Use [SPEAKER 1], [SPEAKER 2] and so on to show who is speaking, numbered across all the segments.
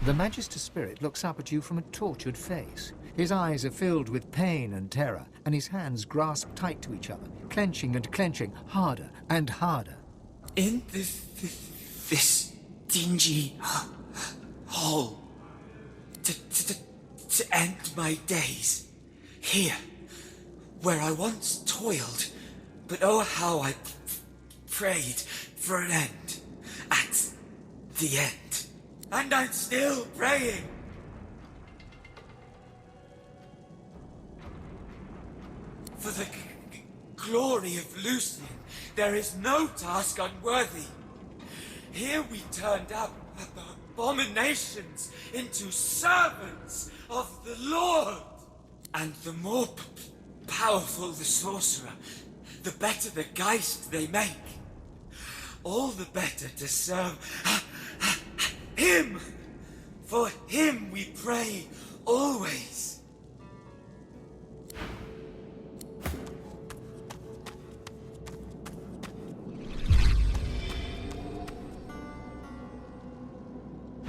[SPEAKER 1] The Magister Spirit looks up at you from a tortured face. His eyes are filled with pain and terror, and his hands grasp tight to each other, clenching and clenching, harder and harder.
[SPEAKER 2] In this dingy hole, to end my days, here, where I once toiled, but oh how I prayed for an end, at the end. And I'm still praying. For the glory of Lucian, there is no task unworthy. Here we turned up abominations into servants of the Lord. And the more powerful the sorcerer, the better the geist they make. All the better to serve him. For him we pray always.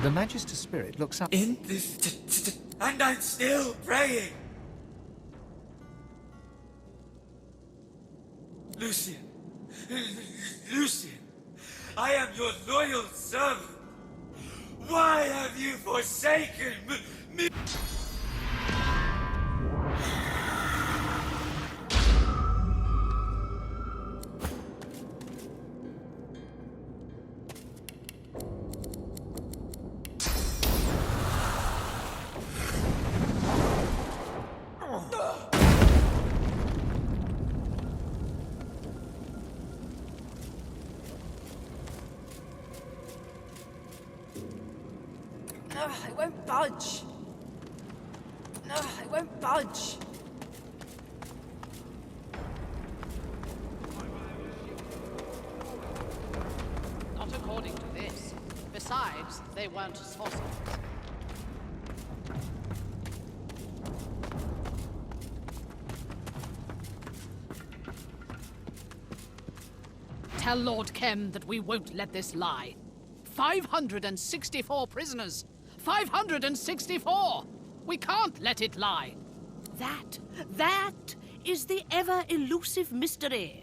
[SPEAKER 1] The Magister Spirit looks up.
[SPEAKER 2] In this, and I'm still praying. Lucian, I am your loyal servant. Why have you forsaken me?
[SPEAKER 3] I won't budge. No, I won't budge.
[SPEAKER 4] Not according to this. Besides, they weren't sorcerers. Tell Lord Kem that we won't let this lie. 564 prisoners. 564! We can't let it lie.
[SPEAKER 5] That is the ever-elusive mystery.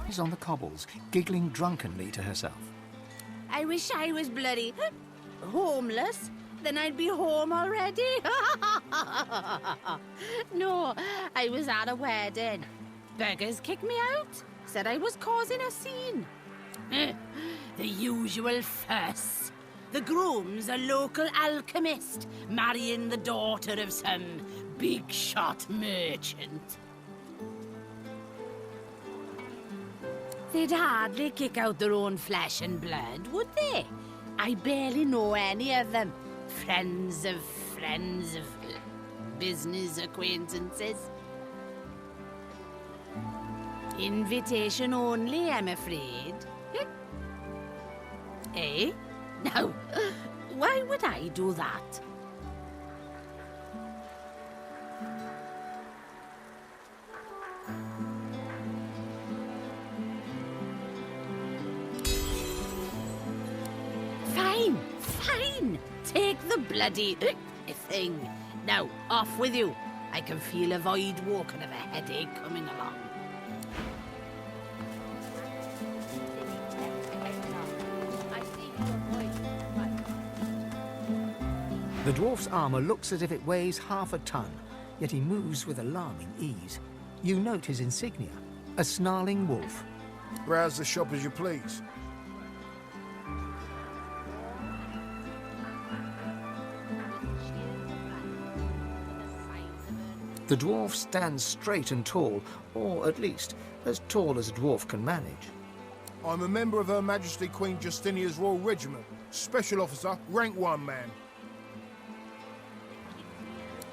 [SPEAKER 1] She's on the cobbles, giggling drunkenly to herself.
[SPEAKER 5] I wish I was bloody homeless. Then I'd be home already. No, I was at a wedding. Beggars kicked me out. Said I was causing a scene. The usual fuss. The groom's a local alchemist, marrying the daughter of some big-shot merchant. They'd hardly kick out their own flesh and blood, would they? I barely know any of them. Friends of business acquaintances. Invitation only, I'm afraid. Eh? No. Why would I do that? Fine. Take the bloody thing. Now, off with you. I can feel a void walking of a headache coming along.
[SPEAKER 1] The dwarf's armor looks as if it weighs half a ton, yet he moves with alarming ease. You note his insignia, a snarling wolf.
[SPEAKER 6] Browse the shop as you please.
[SPEAKER 1] The dwarf stands straight and tall, or at least as tall as a dwarf can manage.
[SPEAKER 6] I'm a member of Her Majesty Queen Justinia's Royal Regiment, Special Officer, rank 1 man.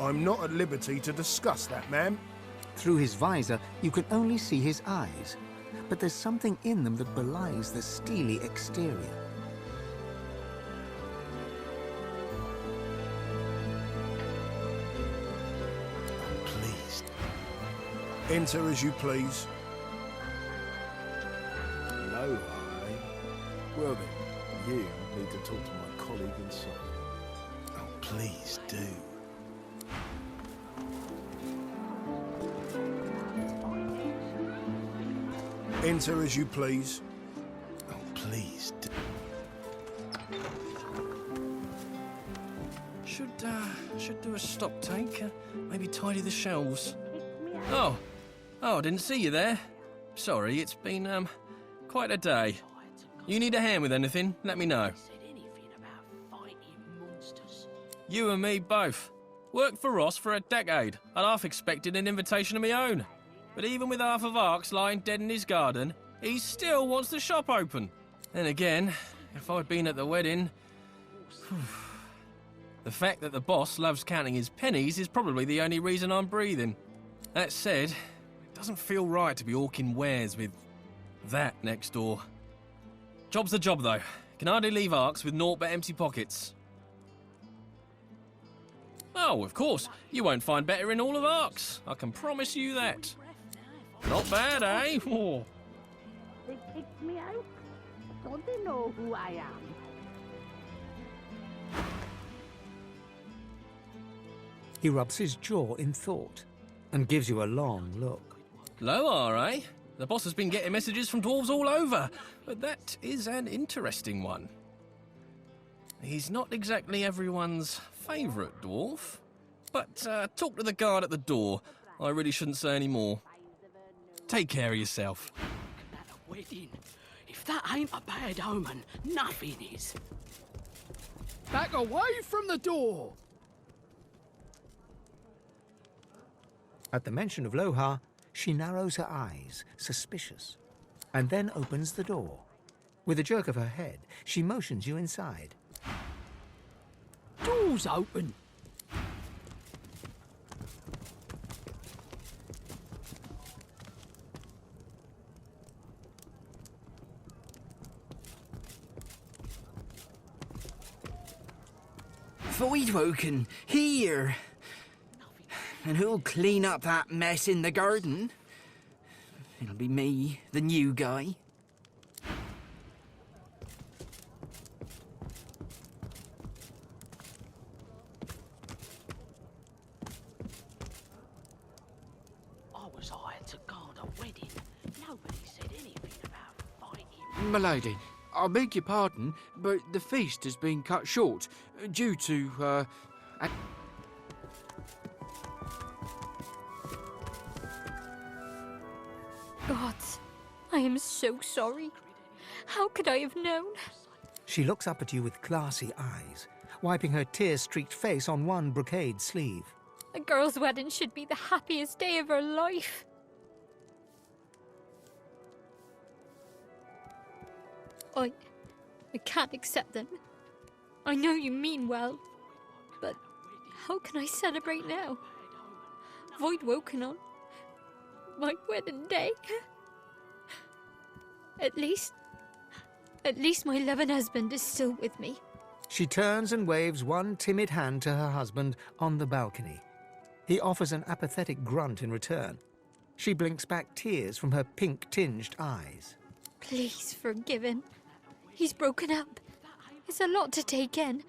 [SPEAKER 6] I'm not at liberty to discuss that, ma'am.
[SPEAKER 1] Through his visor, you can only see his eyes, but there's something in them that belies the steely exterior.
[SPEAKER 6] Enter as you please. Hello, eh? Well then, you need to talk to my colleague inside. Oh, please do. Enter as you please. Oh, please do.
[SPEAKER 7] Should do a stock take. Maybe tidy the shelves. Oh, I didn't see you there. Sorry, it's been, quite a day. You need a hand with anything, let me know. You and me both. Worked for Ross for a decade. I'd half expected an invitation of my own. But even with half of Arks lying dead in his garden, he still wants the shop open. Then again, if I'd been at the wedding... The fact that the boss loves counting his pennies is probably the only reason I'm breathing. That said, it doesn't feel right to be hawking wares with that next door. Job's the job, though. Can hardly leave Arks with naught but empty pockets. Oh, of course. You won't find better in all of Arks. I can promise you that. Not bad, eh? Oh.
[SPEAKER 5] They kicked me out. Don't they know who I am?
[SPEAKER 1] He rubs his jaw in thought and gives you a long look.
[SPEAKER 7] Low, eh? The boss has been getting messages from dwarves all over, but that is an interesting one. He's not exactly everyone's favourite dwarf, but talk to the guard at the door. I really shouldn't say any more. Take care of yourself.
[SPEAKER 8] At a wedding. If that ain't a bad omen, nothing is.
[SPEAKER 9] Back away from the door!
[SPEAKER 1] At the mention of Lohar, she narrows her eyes, suspicious, and then opens the door. With a jerk of her head, she motions you inside.
[SPEAKER 8] Door's open.
[SPEAKER 10] Voidwoken, here! And who'll clean up that mess in the garden? It'll be me, the new guy.
[SPEAKER 8] I was hired to guard a wedding. Nobody said anything about fighting.
[SPEAKER 9] Milady, I beg your pardon, but the feast has been cut short due to,
[SPEAKER 11] Gods, I am so sorry. How could I have known?
[SPEAKER 1] She looks up at you with glassy eyes, wiping her tear-streaked face on one brocade sleeve.
[SPEAKER 11] A girl's wedding should be the happiest day of her life. I can't accept them. I know you mean well, but how can I celebrate now? Voidwoken on my wedding day. At least my loving husband is still with me.
[SPEAKER 1] She turns and waves one timid hand to her husband on the balcony. He offers an apathetic grunt in return. She blinks back tears from her pink-tinged eyes.
[SPEAKER 11] Please forgive him. He's broken up. It's a lot to take in.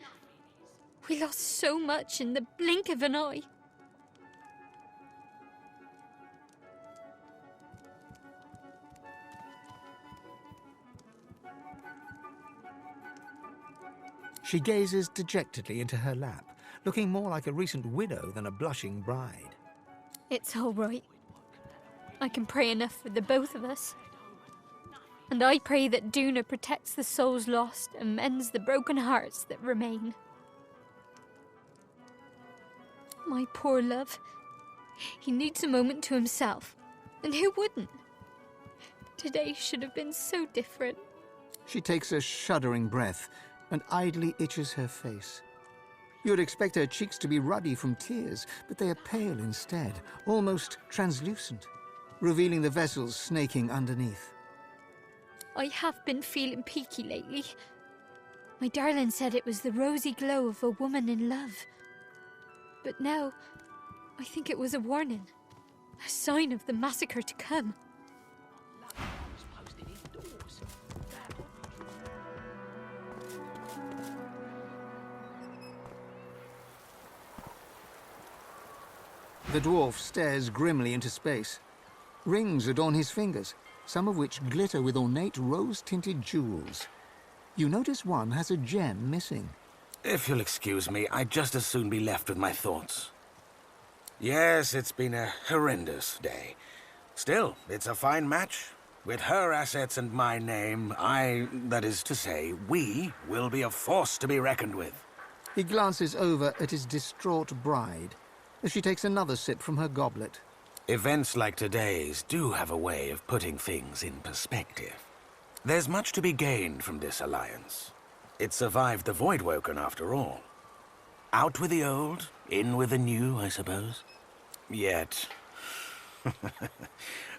[SPEAKER 11] We lost so much in the blink of an eye.
[SPEAKER 1] She gazes dejectedly into her lap, looking more like a recent widow than a blushing bride.
[SPEAKER 11] It's all right. I can pray enough for the both of us. And I pray that Duna protects the souls lost and mends the broken hearts that remain. My poor love. He needs a moment to himself. And who wouldn't? Today should have been so different.
[SPEAKER 1] She takes a shuddering breath and idly itches her face. You would expect her cheeks to be ruddy from tears, but they are pale instead, almost translucent, revealing the vessels snaking underneath.
[SPEAKER 11] I have been feeling peaky lately. My darling said it was the rosy glow of a woman in love. But now, I think it was a warning. A sign of the massacre to come.
[SPEAKER 1] The dwarf stares grimly into space. Rings adorn his fingers, some of which glitter with ornate rose-tinted jewels. You notice one has a gem missing.
[SPEAKER 12] If you'll excuse me, I'd just as soon be left with my thoughts. Yes, it's been a horrendous day. Still, it's a fine match. With her assets and my name, that is to say, we will be a force to be reckoned with.
[SPEAKER 1] He glances over at his distraught bride as she takes another sip from her goblet.
[SPEAKER 12] Events like today's do have a way of putting things in perspective. There's much to be gained from this alliance. It survived the Voidwoken after all. Out with the old, in with the new, I suppose. Yet,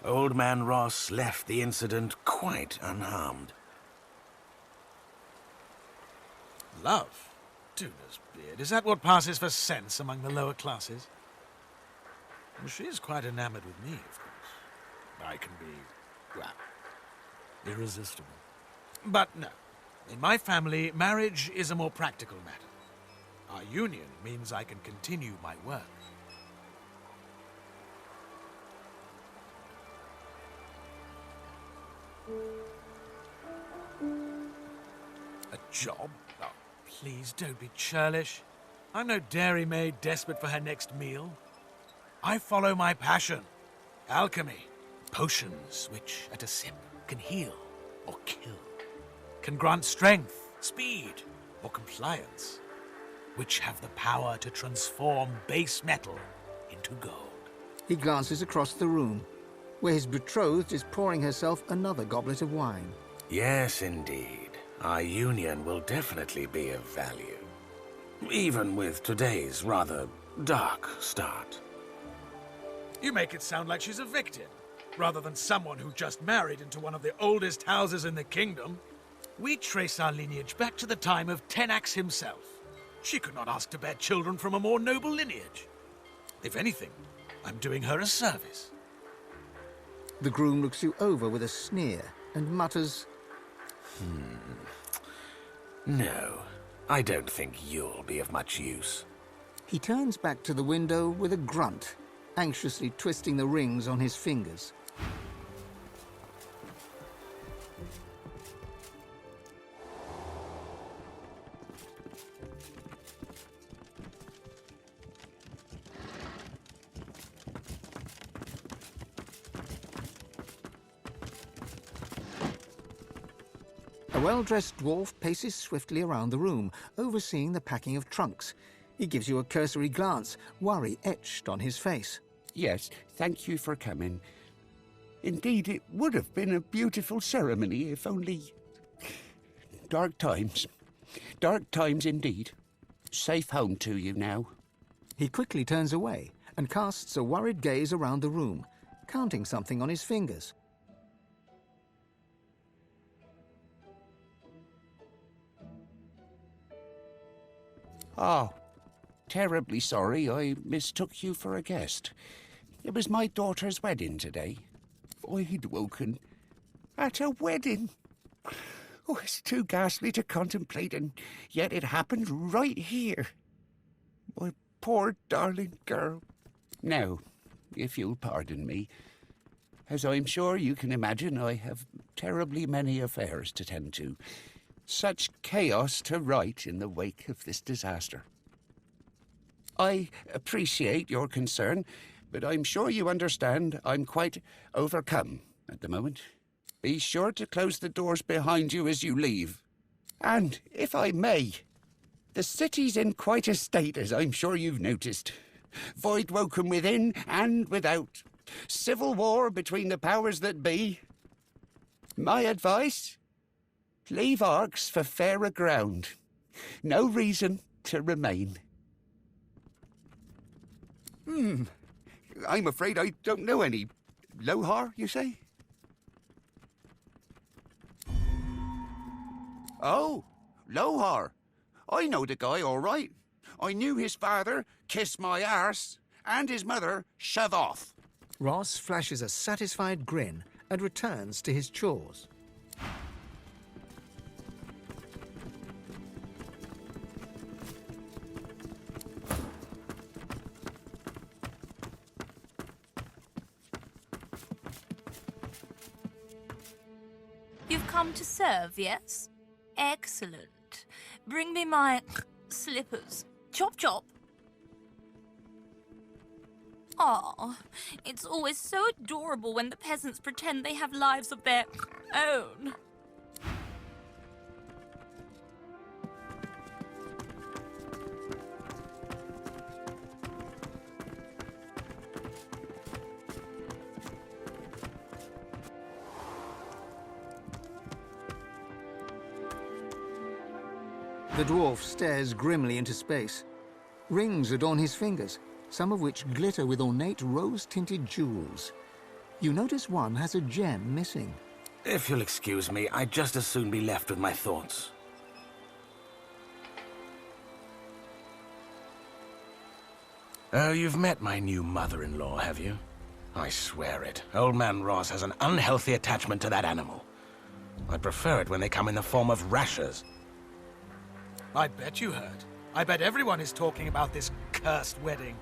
[SPEAKER 12] Old Man Ross left the incident quite unharmed.
[SPEAKER 6] Love? Tuna's beard. Is that what passes for sense among the lower classes? Well, she is quite enamored with me, of course. I can be, well, irresistible. But no. In my family, marriage is a more practical matter. Our union means I can continue my work. A job? Oh, please don't be churlish. I'm no dairymaid desperate for her next meal. I follow my passion. Alchemy. Potions which, at a sip, can heal or kill. Can grant strength, speed, or compliance. Which have the power to transform base metal into gold.
[SPEAKER 1] He glances across the room, where his betrothed is pouring herself another goblet of wine.
[SPEAKER 12] Yes, indeed. Our union will definitely be of value. Even with today's rather dark start.
[SPEAKER 6] You make it sound like she's a victim, rather than someone who just married into one of the oldest houses in the kingdom. We trace our lineage back to the time of Tenax himself. She could not ask to bear children from a more noble lineage. If anything, I'm doing her a service.
[SPEAKER 1] The groom looks you over with a sneer and mutters,
[SPEAKER 12] No, I don't think you'll be of much use.
[SPEAKER 1] He turns back to the window with a grunt, anxiously twisting the rings on his fingers. A well-dressed dwarf paces swiftly around the room, overseeing the packing of trunks. He gives you a cursory glance, worry etched on his face.
[SPEAKER 13] Yes, thank you for coming. Indeed, it would have been a beautiful ceremony if only... Dark times. Dark times indeed. Safe home to you now.
[SPEAKER 1] He quickly turns away and casts a worried gaze around the room, counting something on his fingers.
[SPEAKER 13] Oh, terribly sorry I mistook you for a guest. It was my daughter's wedding today. Voidwoken. At a wedding. Oh, it's too ghastly to contemplate, and yet it happened right here. My poor darling girl. Now, if you'll pardon me, as I'm sure you can imagine, I have terribly many affairs to tend to. Such chaos to right in the wake of this disaster. I appreciate your concern, but I'm sure you understand I'm quite overcome at the moment. Be sure to close the doors behind you as you leave. And, if I may, the city's in quite a state, as I'm sure you've noticed. Voidwoken within and without. Civil war between the powers that be. My advice? Leave Arx for fairer ground. No reason to remain. I'm afraid I don't know any. Lohar, you say? Oh, Lohar. I know the guy all right. I knew his father, kiss my arse, and his mother, shove off.
[SPEAKER 1] Ross flashes a satisfied grin and returns to his chores.
[SPEAKER 14] You've come to serve, yes? Excellent. Bring me my slippers. Chop chop. Aw, it's always so adorable when the peasants pretend they have lives of their own.
[SPEAKER 1] The dwarf stares grimly into space. Rings adorn his fingers, some of which glitter with ornate rose-tinted jewels. You notice one has a gem missing.
[SPEAKER 12] If you'll excuse me, I'd just as soon be left with my thoughts. Oh, you've met my new mother-in-law, have you? I swear it. Old man Ross has an unhealthy attachment to that animal. I'd prefer it when they come in the form of rashers.
[SPEAKER 6] I bet you heard. I bet everyone is talking about this cursed wedding.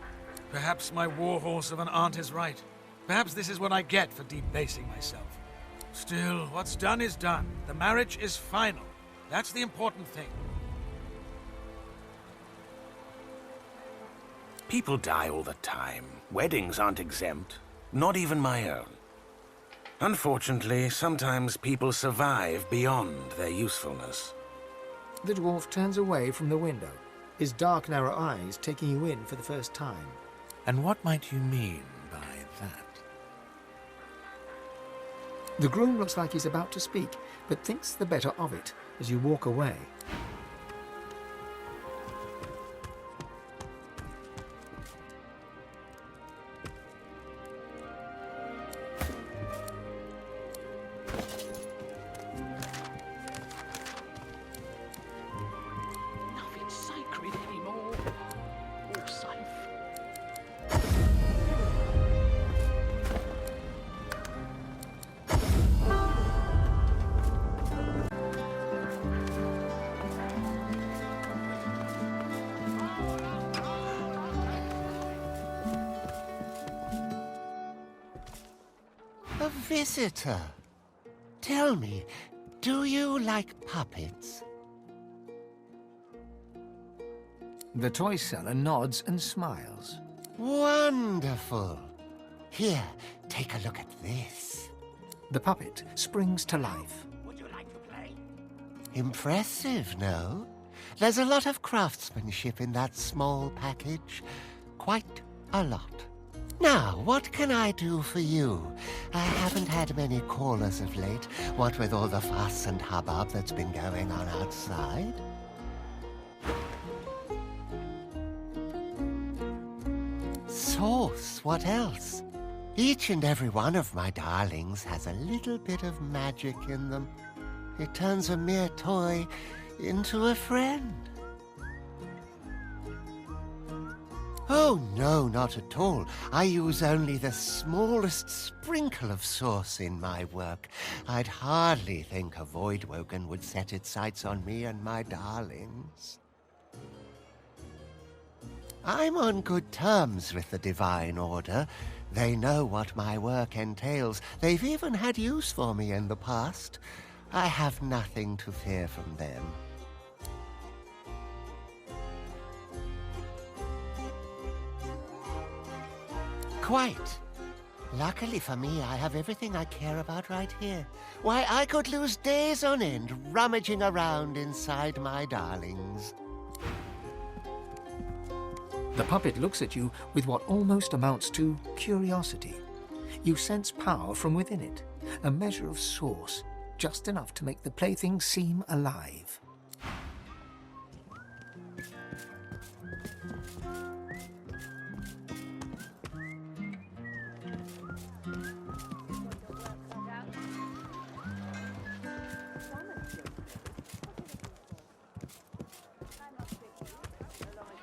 [SPEAKER 6] Perhaps my warhorse of an aunt is right. Perhaps this is what I get for debasing myself. Still, what's done is done. The marriage is final. That's the important thing.
[SPEAKER 12] People die all the time. Weddings aren't exempt. Not even my own. Unfortunately, sometimes people survive beyond their usefulness.
[SPEAKER 1] The dwarf turns away from the window, his dark, narrow eyes taking you in for the first time.
[SPEAKER 6] And what might you mean by that?
[SPEAKER 1] The groom looks like he's about to speak, but thinks the better of it as you walk away.
[SPEAKER 8] Nothing's sacred anymore. All safe.
[SPEAKER 13] A visitor. Tell me, do you like puppets?
[SPEAKER 1] The toy seller nods and smiles.
[SPEAKER 13] Wonderful. Here, take a look at this.
[SPEAKER 1] The puppet springs to life.
[SPEAKER 13] Would you like to play? Impressive, no? There's a lot of craftsmanship in that small package. Quite a lot. Now, what can I do for you? I haven't had many callers of late, what with all the fuss and hubbub that's been going on outside. Sauce, what else? Each and every one of my darlings has a little bit of magic in them. It turns a mere toy into a friend. Oh, no, not at all. I use only the smallest sprinkle of sauce in my work. I'd hardly think a Voidwoken would set its sights on me and my darlings. I'm on good terms with the Divine Order. They know what my work entails. They've even had use for me in the past. I have nothing to fear from them. Quite. Luckily for me, I have everything I care about right here. Why, I could lose days on end rummaging around inside my darlings.
[SPEAKER 1] The puppet looks at you with what almost amounts to curiosity. You sense power from within it, a measure of source, just enough to make the plaything seem alive.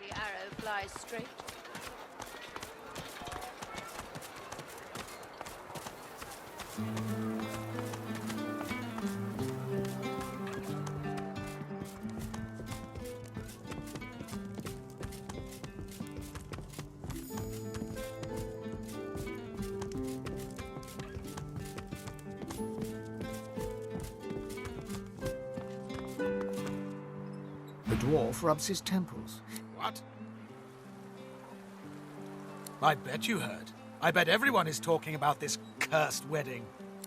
[SPEAKER 4] The arrow flies straight.
[SPEAKER 1] The dwarf rubs his temples.
[SPEAKER 6] What? I bet you heard. I bet everyone is talking about this cursed wedding.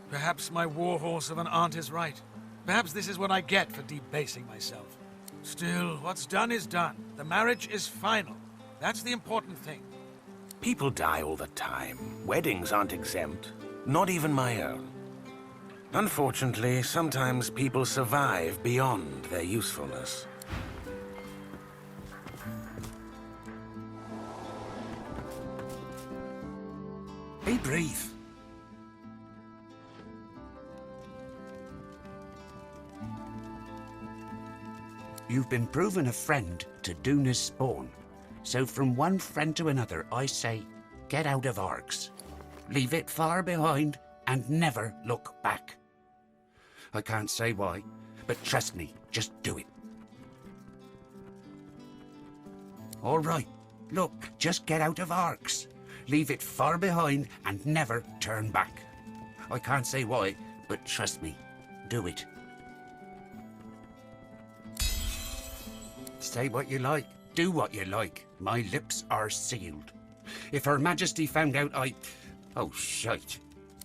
[SPEAKER 6] Perhaps my warhorse of an aunt is right. Perhaps this is what I get for debasing myself. Still, what's done is done. The marriage is final. That's the important thing.
[SPEAKER 12] People die all the time. Weddings aren't exempt. Not even my own. Unfortunately, sometimes people survive beyond their usefulness.
[SPEAKER 13] Hey, breathe. You've been proven a friend to Duna's spawn. So from one friend to another, I say, get out of Arx. Leave it far behind and never look back. I can't say why, but trust me, just do it. All right, look, just get out of Arx. Leave it far behind and never turn back. I can't say why, but trust me, do it. Say what you like, do what you like. My lips are sealed. If Her Majesty found out Oh, shite.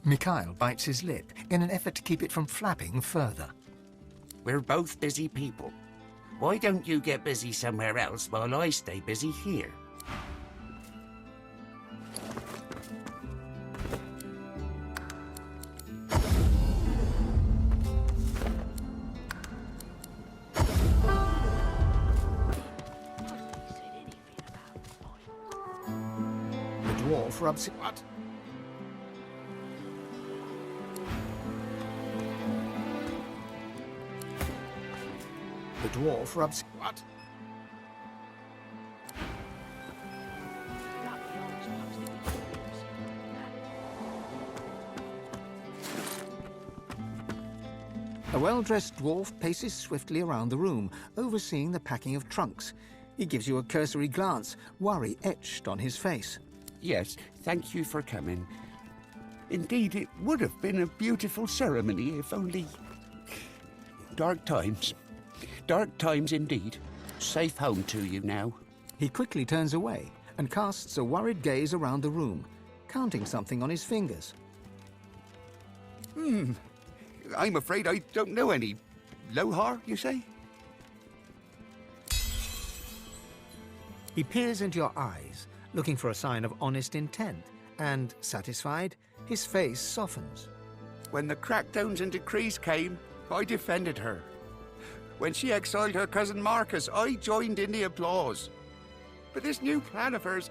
[SPEAKER 1] Mikhail bites his lip in an effort to keep it from flapping further.
[SPEAKER 13] We're both busy people. Why don't you get busy somewhere else while I stay busy here?
[SPEAKER 1] The dwarf rubs it.
[SPEAKER 6] What?
[SPEAKER 1] The dwarf rubs.
[SPEAKER 6] What?
[SPEAKER 1] A well-dressed dwarf paces swiftly around the room, overseeing the packing of trunks. He gives you a cursory glance, worry etched on his face.
[SPEAKER 13] Yes, thank you for coming. Indeed, it would have been a beautiful ceremony if only... Dark times. Dark times indeed. Safe home to you now.
[SPEAKER 1] He quickly turns away and casts a worried gaze around the room, counting something on his fingers.
[SPEAKER 13] I'm afraid I don't know any. Lohar, you say?
[SPEAKER 1] He peers into your eyes, looking for a sign of honest intent, and, satisfied, his face softens.
[SPEAKER 13] When the crackdowns and decrees came, I defended her. When she exiled her cousin Marcus, I joined in the applause. But this new plan of hers,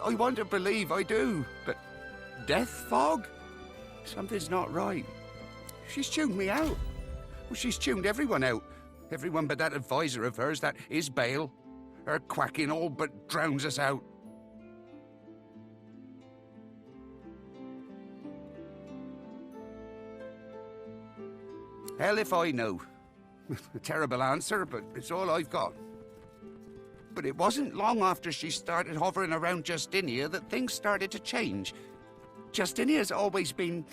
[SPEAKER 13] I want to believe I do, but death fog? Something's not right. She's tuned me out. Well, she's tuned everyone out. Everyone but that advisor of hers, that Isbale. Her quacking all but drowns us out. Hell if I know. A terrible answer, but it's all I've got. But it wasn't long after she started hovering around Justinia that things started to change. Justinia's always been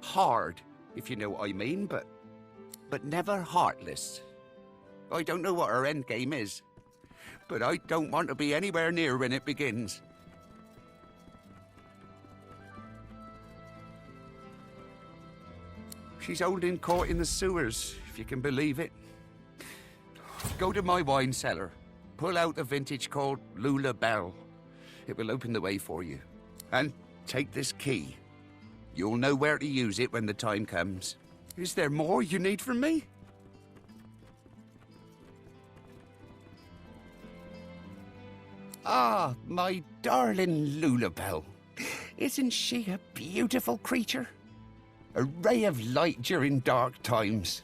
[SPEAKER 13] hard, if you know what I mean, but never heartless. I don't know what her endgame is, but I don't want to be anywhere near when it begins. She's holding court in the sewers, if you can believe it. Go to my wine cellar. Pull out the vintage called Lula Bell. It will open the way for you. And take this key. You'll know where to use it when the time comes. Is there more you need from me? Ah, my darling Lulabelle. Isn't she a beautiful creature? A ray of light during dark times,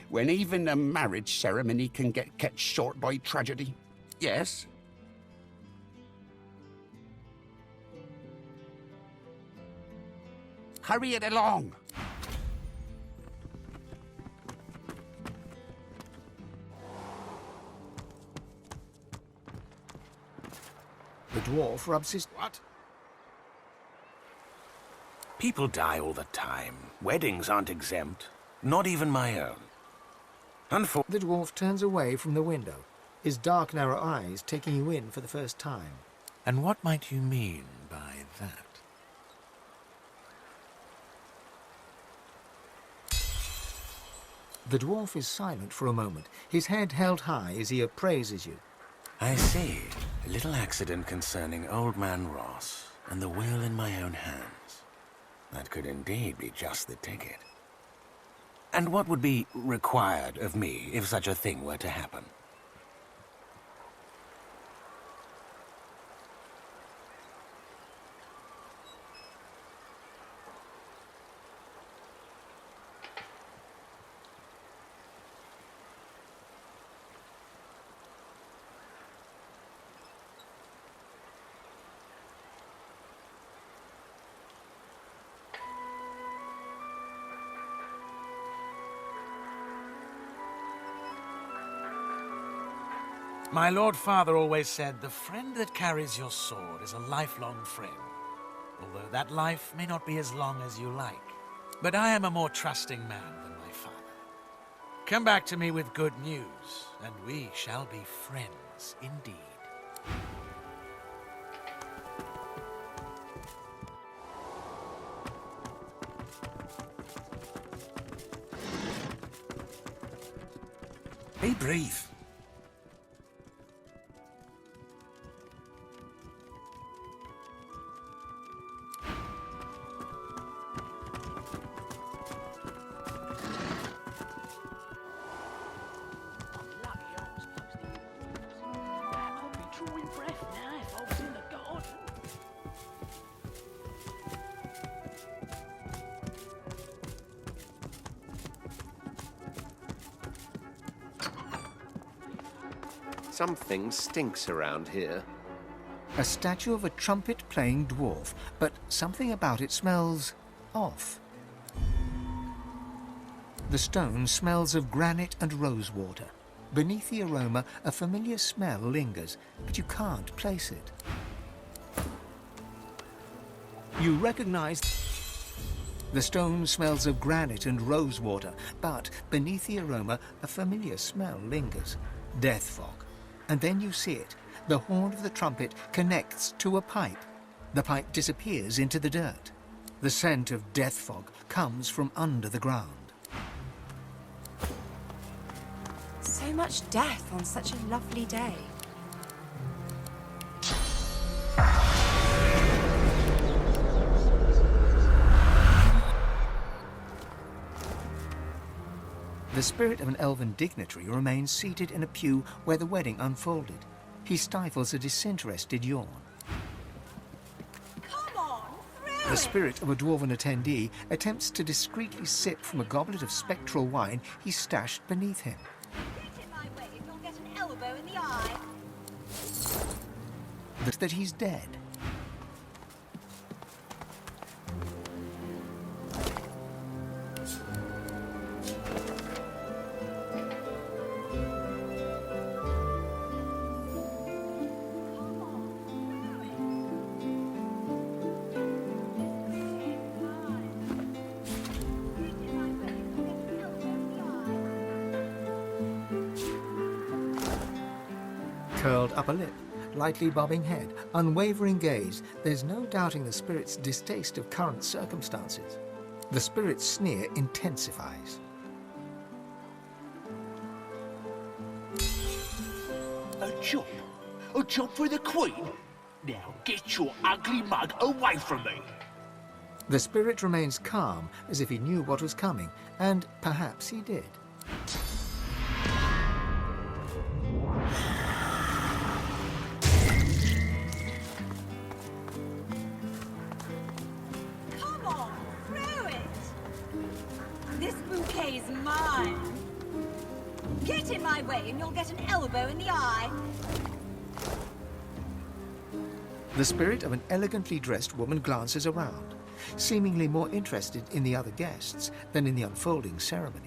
[SPEAKER 13] when even a marriage ceremony can get cut short by tragedy. Yes? Hurry it along.
[SPEAKER 1] The dwarf rubs his...
[SPEAKER 6] What?
[SPEAKER 12] People die all the time. Weddings aren't exempt. Not even my own.
[SPEAKER 1] The dwarf turns away from the window, his dark, narrow eyes taking you in for the first time.
[SPEAKER 6] And what might you mean by that?
[SPEAKER 1] The dwarf is silent for a moment, his head held high as he appraises you.
[SPEAKER 12] I see. A little accident concerning Old Man Ross and the will in my own hands. That could indeed be just the ticket. And what would be required of me if such a thing were to happen?
[SPEAKER 6] My Lord Father always said, the friend that carries your sword is a lifelong friend, although that life may not be as long as you like. But I am a more trusting man than my father. Come back to me with good news, and we shall be friends indeed.
[SPEAKER 13] Be brief.
[SPEAKER 15] Something stinks around here.
[SPEAKER 1] A statue of a trumpet-playing dwarf, but something about it smells off. The stone smells of granite and rosewater. Beneath the aroma, a familiar smell lingers, but you can't place it. You recognize... The stone smells of granite and rosewater, but beneath the aroma, a familiar smell lingers. Death fog. And then you see it. The horn of the trumpet connects to a pipe. The pipe disappears into the dirt. The scent of death fog comes from under the ground.
[SPEAKER 16] So much death on such a lovely day.
[SPEAKER 1] The spirit of an elven dignitary remains seated in a pew where the wedding unfolded. He stifles a disinterested yawn.
[SPEAKER 16] Come on, through
[SPEAKER 1] The spirit of a dwarven attendee attempts to discreetly sip from a goblet of spectral wine he stashed beneath him.
[SPEAKER 16] Get in my way and you'll get an elbow in the eye.
[SPEAKER 1] That he's dead. Curled upper lip, lightly bobbing head, unwavering gaze, there's no doubting the spirit's distaste of current circumstances. The spirit's sneer intensifies.
[SPEAKER 13] A job? A job for the Queen? Now get your ugly mug away from me!
[SPEAKER 1] The spirit remains calm, as if he knew what was coming, and perhaps he did.
[SPEAKER 16] Come on, through it. This bouquet's mine. Get in my way and you'll get an elbow in the eye.
[SPEAKER 1] The spirit of an elegantly dressed woman glances around. seemingly more interested in the other guests than in the unfolding ceremony.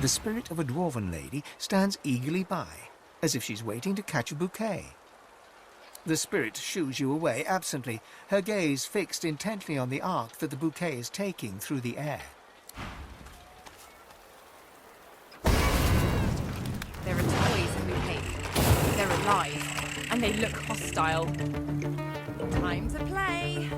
[SPEAKER 1] The spirit of a dwarven lady stands eagerly by, as if she's waiting to catch a bouquet. The spirit shoos you away absently, her gaze fixed intently on the arc that the bouquet is taking through the air.
[SPEAKER 17] There are toys in the cave. They're alive, and they look hostile. Time to play.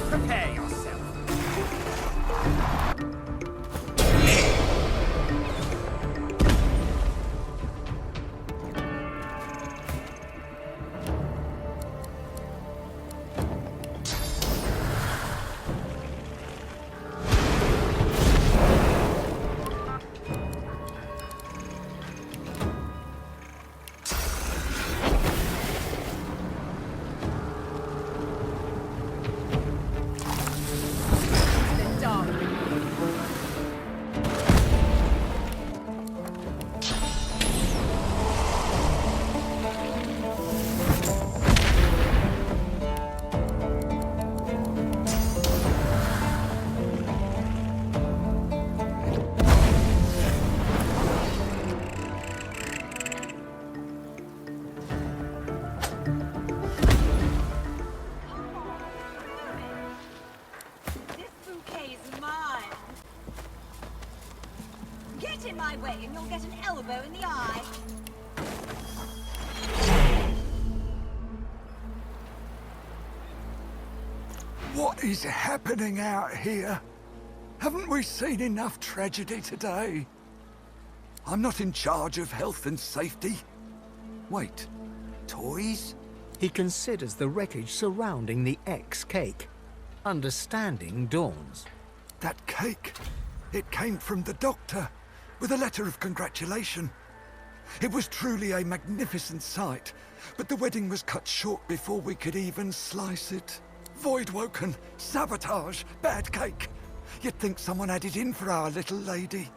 [SPEAKER 10] Prepare yourself.
[SPEAKER 16] Get in my way and you'll get an elbow in the eye.
[SPEAKER 18] What is happening out here? Haven't we seen enough tragedy today? I'm not in charge of health and safety. Wait, toys?
[SPEAKER 1] He considers the wreckage surrounding the X-cake. Understanding dawns.
[SPEAKER 18] That cake, it came from the doctor, with a letter of congratulation. It was truly a magnificent sight, but the wedding was cut short before we could even slice it. Voidwoken, sabotage, bad cake. You'd think someone had it in for our little lady.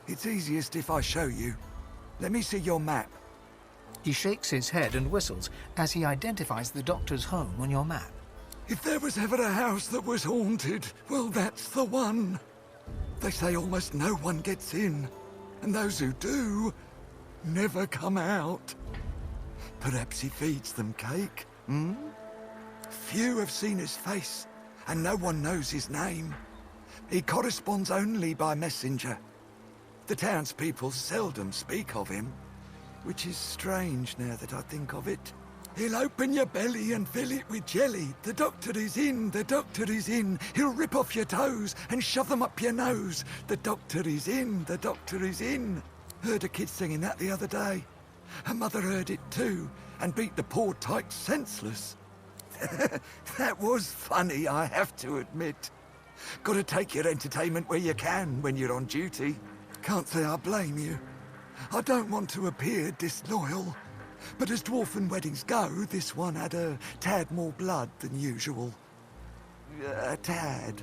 [SPEAKER 18] It's easiest if I show you. Let me see your map.
[SPEAKER 1] He shakes his head and whistles as he identifies the doctor's home on your map.
[SPEAKER 18] If there was ever a house that was haunted, well, that's the one. They say almost no one gets in, and those who do never come out. Perhaps he feeds them cake, hmm? Few have seen his face, and no one knows his name. He corresponds only by messenger. The townspeople seldom speak of him, which is strange now that I think of it. He'll open your belly and fill it with jelly. The doctor is in, the doctor is in. He'll rip off your toes and shove them up your nose. The doctor is in, the doctor is in. Heard a kid singing that the other day. Her mother heard it too, and beat the poor tyke senseless. That was funny, I have to admit. Gotta take your entertainment where you can when you're on duty. Can't say I blame you. I don't want to appear disloyal, but as dwarfen weddings go, this one had a tad more blood than usual. A tad.